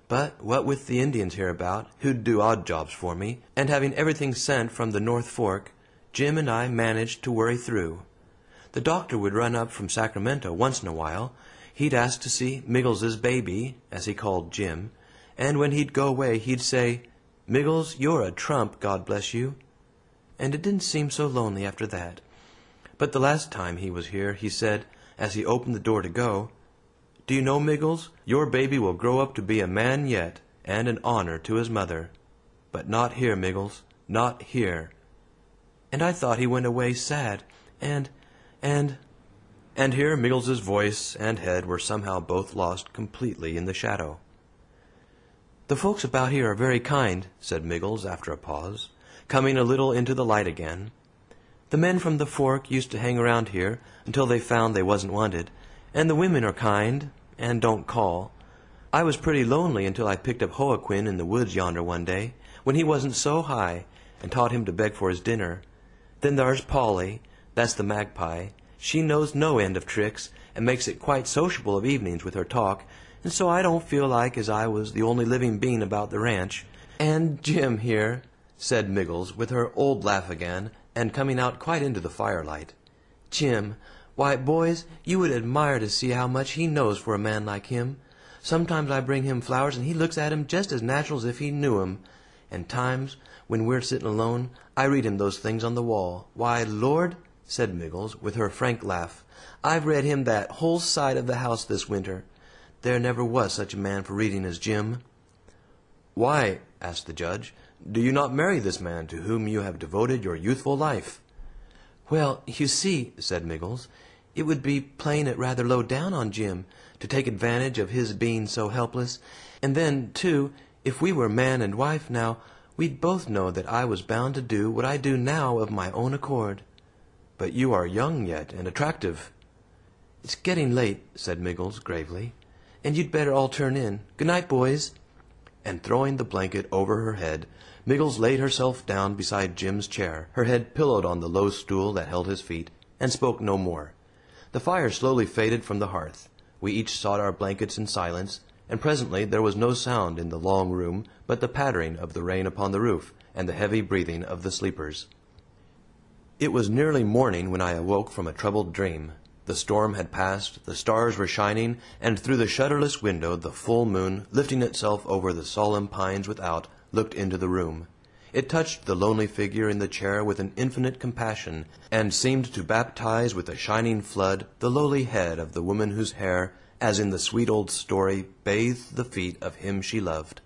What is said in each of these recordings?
But what with the Indians hereabout, who'd do odd jobs for me, and having everything sent from the North Fork, Jim and I managed to worry through. The doctor would run up from Sacramento once in a while. He'd ask to see Miggles's baby, as he called Jim, and when he'd go away he'd say, "Miggles, you're a trump, God bless you." And it didn't seem so lonely after that. But the last time he was here, he said, as he opened the door to go, "Do you know, Miggles, your baby will grow up to be a man yet, and an honor to his mother. But not here, Miggles, not here." And I thought he went away sad, and here Miggles's voice and head were somehow both lost completely in the shadow. "The folks about here are very kind," said Miggles after a pause, coming a little into the light again. "The men from the Fork used to hang around here until they found they wasn't wanted, and the women are kind and don't call. I was pretty lonely until I picked up Joaquin in the woods yonder one day, when he wasn't so high, and taught him to beg for his dinner. Then there's Polly, that's the magpie. She knows no end of tricks, and makes it quite sociable of evenings with her talk, and so I don't feel like as I was the only living being about the ranch. And Jim here," said Miggles, with her old laugh again, and coming out quite into the firelight. "Jim! Why, boys, you would admire to see how much he knows for a man like him. Sometimes I bring him flowers, and he looks at 'em just as natural as if he knew 'em. And times, when we're sitting alone, I read him those things on the wall. Why, Lord," said Miggles, with her frank laugh, "I've read him that whole side of the house this winter. There never was such a man for reading as Jim." "Why," asked the judge, "do you not marry this man to whom you have devoted your youthful life?" "Well, you see," said Miggles, "it would be playing it rather low down on Jim, to take advantage of his being so helpless. And then, too, if we were man and wife now, we'd both know that I was bound to do what I do now of my own accord." "But you are young yet, and attractive." "It's getting late," said Miggles, gravely, "and you'd better all turn in. Good night, boys." And throwing the blanket over her head, Miggles laid herself down beside Jim's chair, her head pillowed on the low stool that held his feet, and spoke no more. The fire slowly faded from the hearth. We each sought our blankets in silence, and presently there was no sound in the long room but the pattering of the rain upon the roof, and the heavy breathing of the sleepers. It was nearly morning when I awoke from a troubled dream. The storm had passed, the stars were shining, and through the shutterless window the full moon, lifting itself over the solemn pines without, looked into the room. It touched the lonely figure in the chair with an infinite compassion, and seemed to baptize with a shining flood the lowly head of the woman whose hair, as in the sweet old story, bathed the feet of him she loved.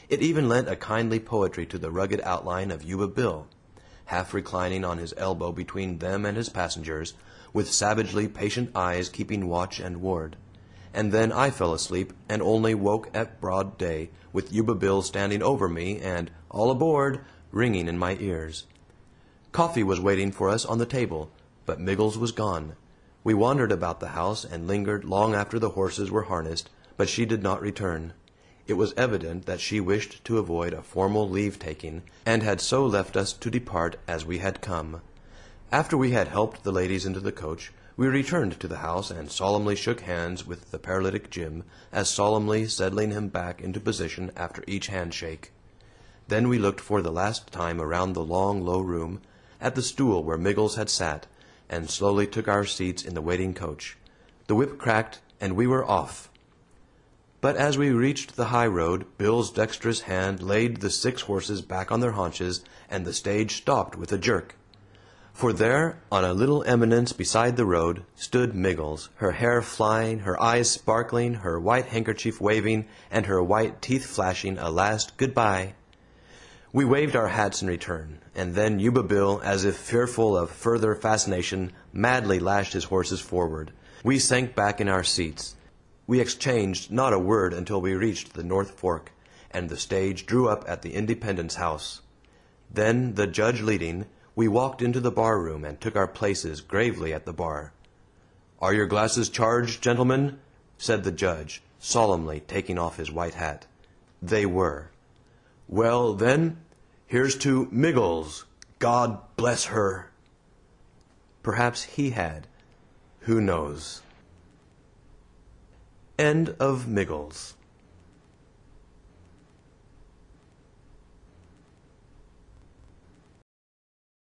It even lent a kindly poetry to the rugged outline of Yuba Bill, half reclining on his elbow between them and his passengers, with savagely patient eyes keeping watch and ward. And then I fell asleep, and only woke at broad day, with Yuba Bill standing over me, and "All aboard!" ringing in my ears. Coffee was waiting for us on the table, but Miggles was gone. We wandered about the house, and lingered long after the horses were harnessed, but she did not return. It was evident that she wished to avoid a formal leave-taking, and had so left us to depart as we had come. After we had helped the ladies into the coach, we returned to the house and solemnly shook hands with the paralytic Jim, as solemnly settling him back into position after each handshake. Then we looked for the last time around the long, low room, at the stool where Miggles had sat, and slowly took our seats in the waiting coach. The whip cracked, and we were off. But as we reached the high road, Bill's dexterous hand laid the 6 horses back on their haunches, and the stage stopped with a jerk. For there, on a little eminence beside the road, stood Miggles, her hair flying, her eyes sparkling, her white handkerchief waving, and her white teeth flashing a last good-bye. We waved our hats in return, and then Yuba Bill, as if fearful of further fascination, madly lashed his horses forward. We sank back in our seats. We exchanged not a word until we reached the North Fork, and the stage drew up at the Independence House. Then, the judge leading, we walked into the bar-room and took our places gravely at the bar. "Are your glasses charged, gentlemen?" said the judge, solemnly taking off his white hat. They were. "Well, then, here's to Miggles. God bless her." Perhaps he had. Who knows? End of Miggles.